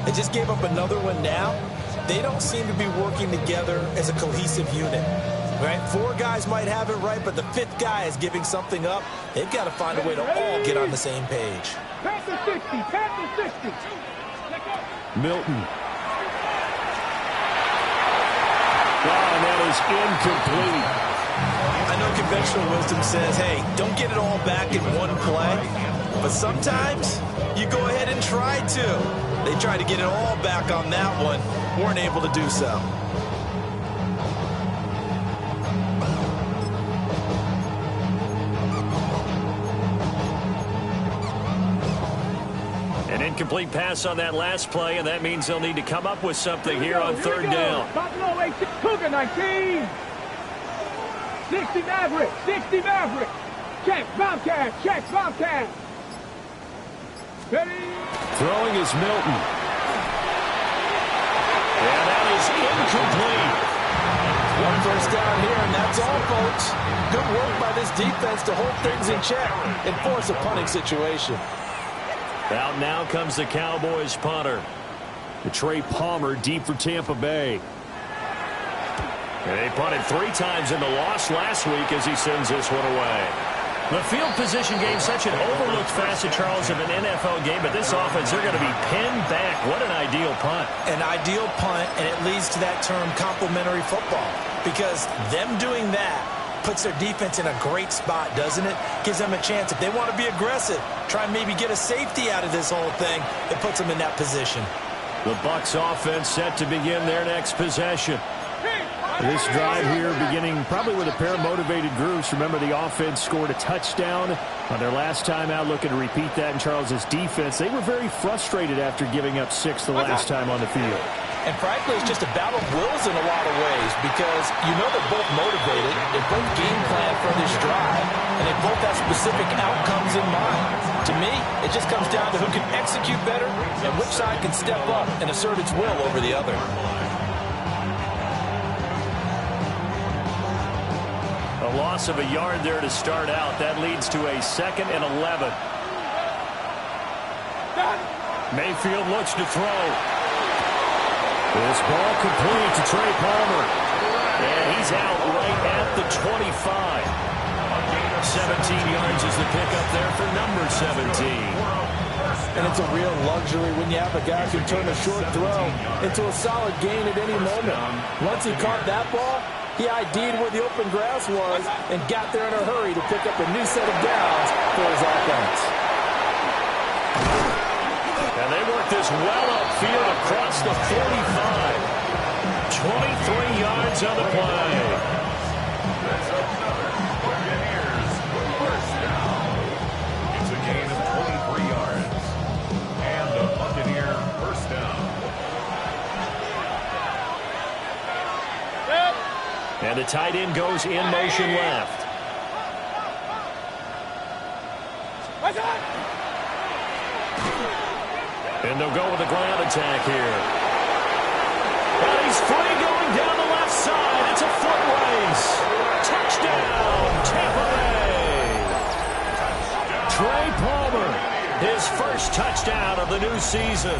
They just gave up another one now. They don't seem to be working together as a cohesive unit. Right? 4 guys might have it right, but the 5th guy is giving something up. They've got to find a way to all get on the same page. Pass the 60, pass the 60. Milton. Wow, and that is incomplete. I know conventional wisdom says, hey, don't get it all back in one play. But sometimes you go ahead and try to. They tried to get it all back on that one. Weren't able to do so. An incomplete pass on that last play, and that means they'll need to come up with something here on 3rd down. Cougar 19. 60 Maverick, 60 Maverick. Check, Bobcat, check, Bobcat. Ready? Throwing is Milton. And that is incomplete. 1 first down here, and that's all, folks. Good work by this defense to hold things in check and force a punting situation. Out now comes the Cowboys punter. Trey Palmer deep for Tampa Bay. And they punted 3 times in the loss last week as he sends this one away. The field position game, such an overlooked facet, Charles, of an NFL game, but this offense, they're going to be pinned back. What an ideal punt. An ideal punt, and it leads to that term complementary football, because them doing that puts their defense in a great spot, doesn't it? Gives them a chance. If they want to be aggressive, try and maybe get a safety out of this whole thing, it puts them in that position. The Bucs offense set to begin their next possession. This drive here beginning probably with a pair of motivated groups. Remember, the offense scored a touchdown on their last time out, looking to repeat that in Charles's defense. They were very frustrated after giving up 6 the last time on the field. And frankly, it's just a battle of wills in a lot of ways, because you know they're both motivated, they both game plan for this drive, and they both have specific outcomes in mind. To me, it just comes down to who can execute better and which side can step up and assert its will over the other. A loss of a yard there to start out. That leads to a 2nd and 11. Mayfield looks to throw. This ball complete to Trey Palmer. And he's out right at the 25. 17 yards is the pickup there for number 17. And it's a real luxury when you have a guy who can turn a short throw into a solid gain at any moment. Once he caught that ball, he ID'd where the open grass was and got there in a hurry to pick up a new set of downs for his offense. And they work this well upfield across the 45. 23 yards on the play. It's a gain of 23 yards. And a Buccaneer first down. And the tight end goes in motion left. And they'll go with a ground attack here. And he's free going down the left side. It's a foot race. Touchdown, Tampa Bay. Trey Palmer, his first touchdown of the new season.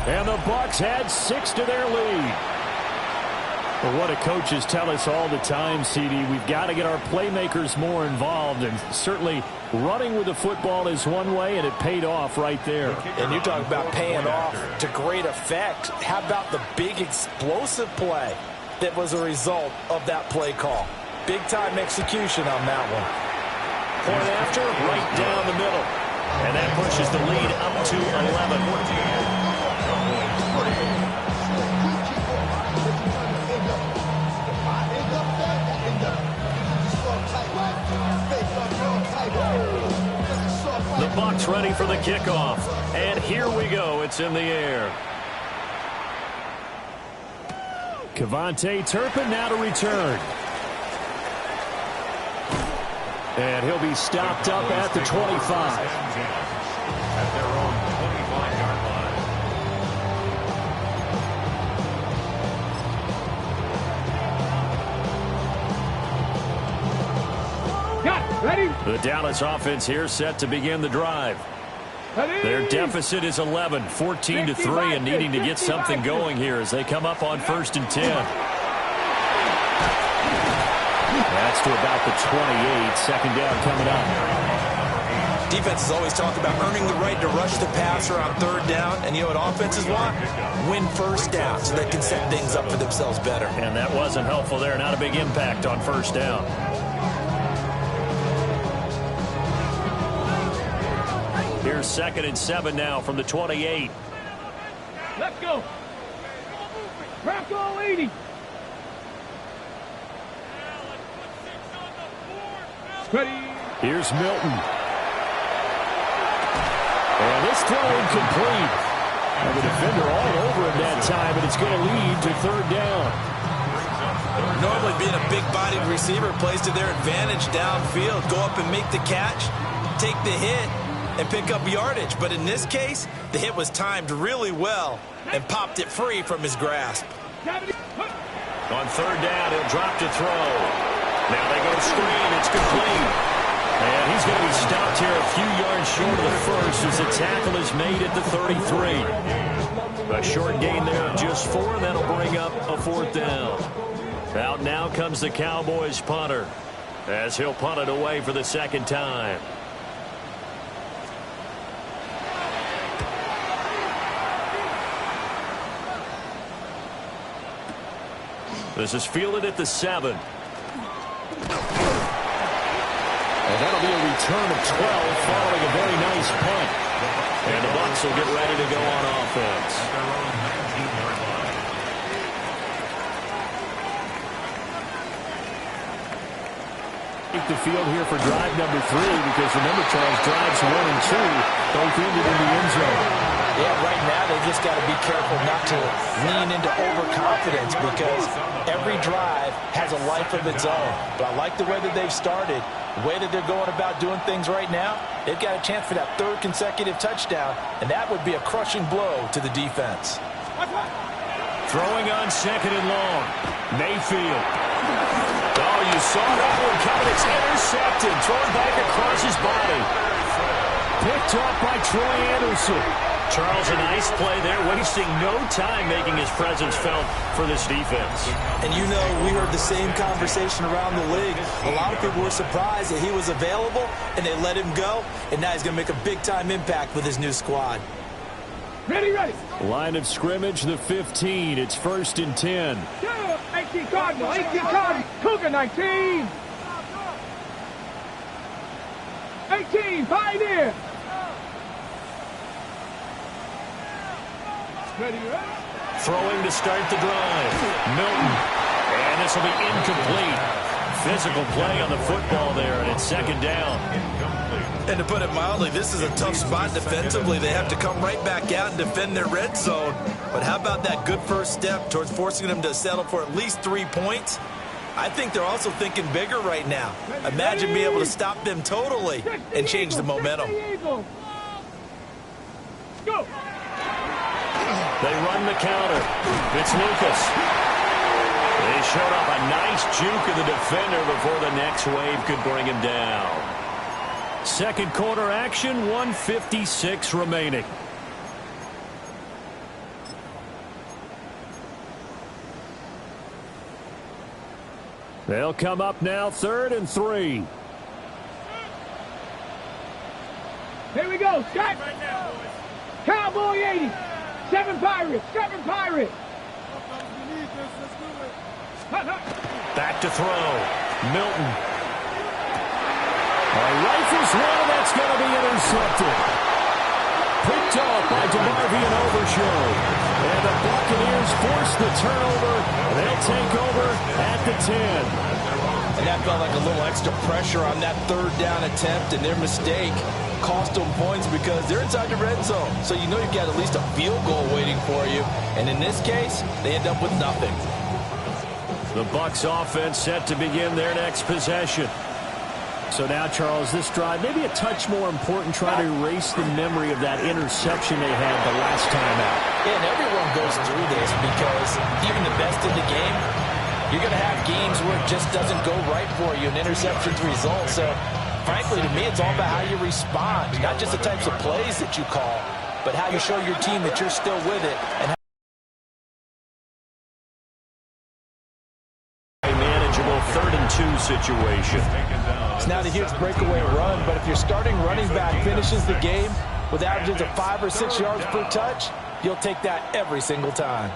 And the Bucs add 6 to their lead. Well, what do coaches tell us all the time, CD? We've got to get our playmakers more involved, and certainly running with the football is one way, and it paid off right there. And you talk about paying off to great effect. How about the big explosive play that was a result of that play call? Big-time execution on that one. Point after, right down the middle. And that pushes the lead up to 11. The Bucs ready for the kickoff. And here we go. It's in the air. Kevontae Turpin now to return. And he'll be stopped up at the 25. At their own 25-yard line. Got it. Ready? The Dallas offense here set to begin the drive. Their deficit is 11, 14-3, and needing to get something going here as they come up on 1st and 10. That's to about the 28. Second down coming up. Defenses always talk about earning the right to rush the passer on 3rd down. And you know what offenses want? Win 1st down so they can set things up for themselves better. And that wasn't helpful there. Not a big impact on 1st down. Here's 2nd and 7 now from the 28. Let's go. Bronco 80. Ready. Here's Milton. And this throw incomplete. And the defender all over him that time, and it's going to lead to 3rd down. Normally being a big-bodied receiver plays to their advantage downfield. Go up and make the catch, take the hit, and pick up yardage. But in this case, the hit was timed really well and popped it free from his grasp. On 3rd down, he'll drop to throw. Now they go screen. It's complete. And he's going to be stopped here a few yards short of the first as the tackle is made at the 33. A short gain there of just 4, and that'll bring up a 4th down. Out now comes the Cowboys punter as he'll punt it away for the 2nd time. This is fielded at the 7. And that'll be a return of 12 following a very nice punt. And the Bucs will get ready to go on offense. Take the field here for drive number 3 because remember, Charles, drives 1 and 2 both ended in the end zone. Yeah, right now they just got to be careful not to lean into overconfidence because every drive has a life of its own. But I like the way that they've started, the way that they're going about doing things right now. They've got a chance for that 3rd consecutive touchdown, and that would be a crushing blow to the defense. Throwing on 2nd and long. Mayfield. Oh, you saw that one coming. It's intercepted. Thrown back across his body. Picked off by Troy Anderson. Charles, a nice play there, wasting no time making his presence felt for this defense. And you know, we heard the same conversation around the league. A lot of people were surprised that he was available, and they let him go, and now he's going to make a big-time impact with his new squad. Ready, ready. Line of scrimmage, the 15. It's 1st and 10. 18 Cardinal, 18 Cardinal. Cougar 19. 18, Pioneer. Ready, ready. Throwing to start the drive. Milton. And this will be incomplete. Physical play on the football there, and it's 2nd down. And to put it mildly, this is a tough spot defensively. They have to come right back out and defend their red zone. But how about that good first step towards forcing them to settle for at least 3 points? I think they're also thinking bigger right now. Imagine being able to stop them totally and change the momentum. Go. They run the counter. It's Lucas. They showed up a nice juke of the defender before the next wave could bring him down. 2nd quarter action, 1:56 remaining. They'll come up now, 3rd and 3. Here we go, Scott. Cowboy 80. 7 Pirates, 7 Pirates. Back to throw. Milton. Rifles one, that's going to be intercepted. Picked off by DeMarvin and Overshow. And the Buccaneers force the turnover. They'll take over at the 10. And that felt like a little extra pressure on that 3rd down attempt, and their mistake cost them points because they're inside the red zone. So you know you've got at least a field goal waiting for you. And in this case, they end up with nothing. The Bucs offense set to begin their next possession. So now, Charles, this drive, maybe a touch more important, trying to erase the memory of that interception they had the last time out. Yeah, and everyone goes through this because even the best in the game, you're going to have games where it just doesn't go right for you, and interceptions result. So frankly, to me, it's all about how you respond, not just the types of plays that you call, but how you show your team that you're still with it. And a manageable 3rd-and-2 situation. it's not a huge breakaway run, but if your starting running back finishes the game with averages of 5 or 6 yards per touch, you'll take that every single time.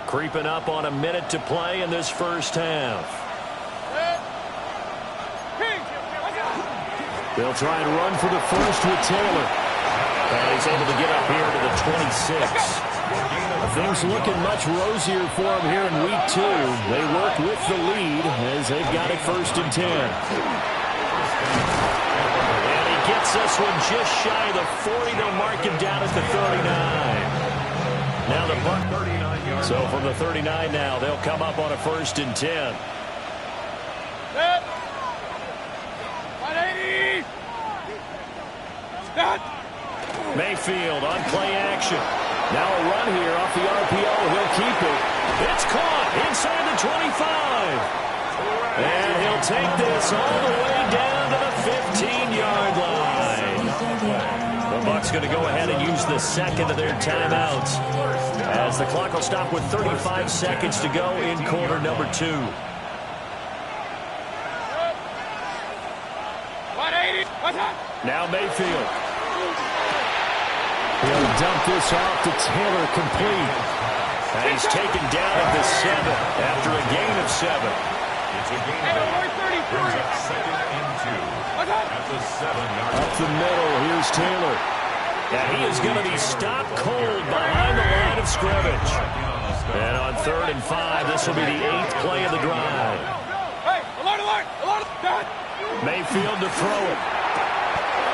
Creeping up on a minute to play in this first half. They'll try and run for the first with Taylor. And he's able to get up here to the 26. Things looking much rosier for him here in week 2. They work with the lead as they've got it 1st and 10. And he gets this one just shy of the 40. They'll mark him down at the 39. Now the punt. So from the 39 now, they'll come up on a 1st and 10. Set. 180. Start. Mayfield on play action. Now a run here off the RPO. He'll keep it. It's caught inside the 25. And he'll take this all the way down to the 15-yard line. The Bucs going to go ahead and use the second of their timeouts, as the clock will stop with 35 seconds to go in quarter number 2. 180. Now Mayfield. He'll dump this off to Taylor, complete. And he's taken down at the 7 after a gain of 7. It's a gain of 8. Brings up 2nd and 2. At the 7-yard line. Up the middle, here's Taylor. And he is going to be stopped cold behind the line of scrimmage. And on 3rd and 5, this will be the 8th play of the drive. Hey, alert, alert, alert. Mayfield to throw it.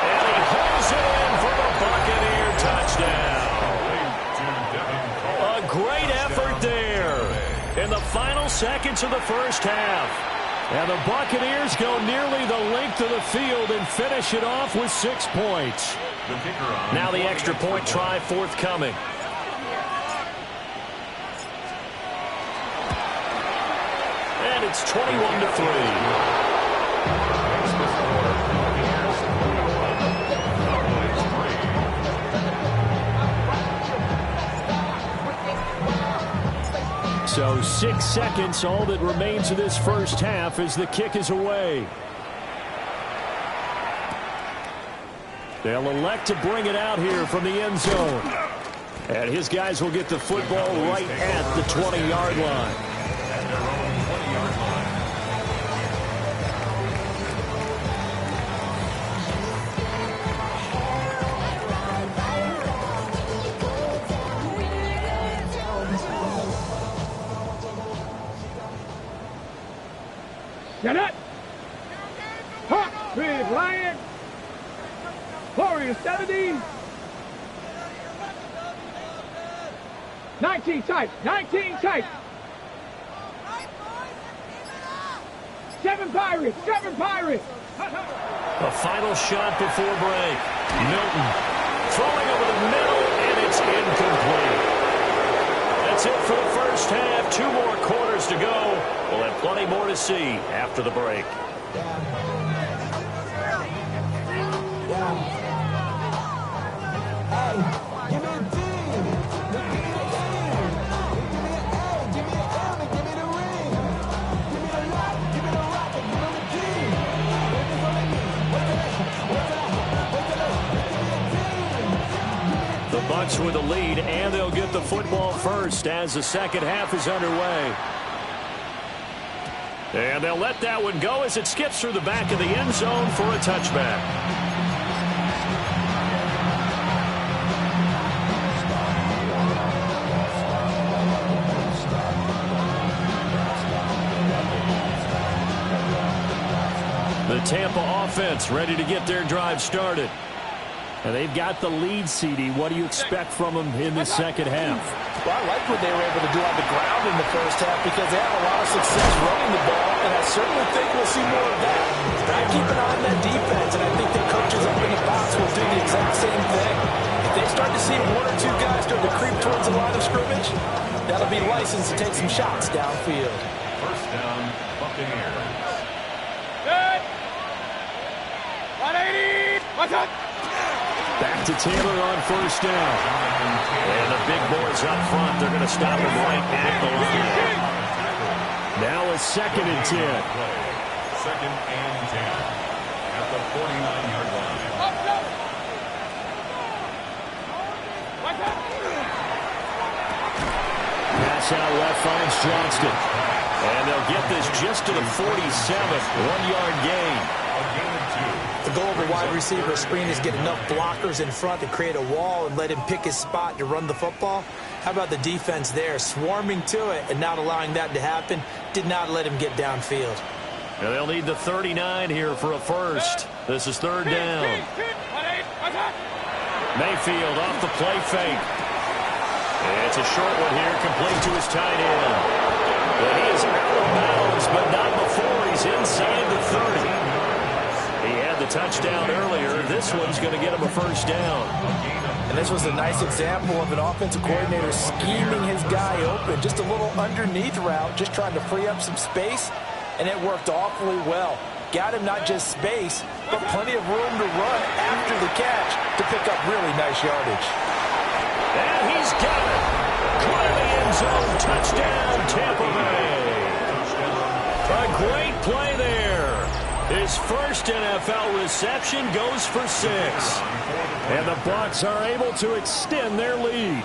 And he holds it in for the Buccaneer touchdown. A great effort there in the final seconds of the first half. And the Buccaneers go nearly the length of the field and finish it off with 6 points. Now the extra point try forthcoming. And it's 21-3. So 6 seconds, all that remains of this first half as the kick is away. They'll elect to bring it out here from the end zone. And his guys will get the football right at the 20-yard line. At their own 20-yard line. Get it. Hawk, big lion. Warrior 70. 19 tight. 19 tight. 7 Pirates. 7 Pirates. A final shot before break. Milton throwing over the middle, and it's incomplete. That's it for the first half. 2 more quarters to go. We'll have plenty more to see after the break. The Bucs with the lead, and they'll get the football first as the second half is underway. And they'll let that one go as it skips through the back of the end zone for a touchback. The Tampa offense ready to get their drive started. And they've got the lead, CD. What do you expect from them in the second half? Well, I like what they were able to do on the ground in the first half because they had a lot of success running the ball, and I certainly think we'll see more of that. But I keep an eye on that defense, and I think the coaches up in the box will do the exact same thing. If they start to see 1 or 2 guys start to creep towards the line of scrimmage, That'll be licensed to take some shots downfield. First down, Buccaneers. Good. 180. What's up? Back to Taylor on first down. And the big boys up front, they're going to stop him right at the line. Now it's 2nd and 10. 2nd and 10 at the 49-yard line. Pass out left finds Johnston. And they'll get this just to the 47. 1-yard gain. A gain of 2. The goal of a wide receiver screen is get enough blockers in front to create a wall and let him pick his spot to run the football. How about the defense there, swarming to it and not allowing that to happen? Did not let him get downfield. And they'll need the 39 here for a first. This is 3rd down. Mayfield off the play fake. It's a short one here, complete to his tight end. But he is out of bounds, but not before he's inside the 30. He had the touchdown earlier. This one's going to get him a first down. And this was a nice example of an offensive coordinator scheming his guy open. Just a little underneath route, just trying to free up some space, and it worked awfully well. Got him not just space, but plenty of room to run after the catch to pick up really nice yardage. And he's got it. Clear the end zone. Touchdown, Tampa Bay. A great play there. His first NFL reception goes for 6. And the Bucs are able to extend their lead.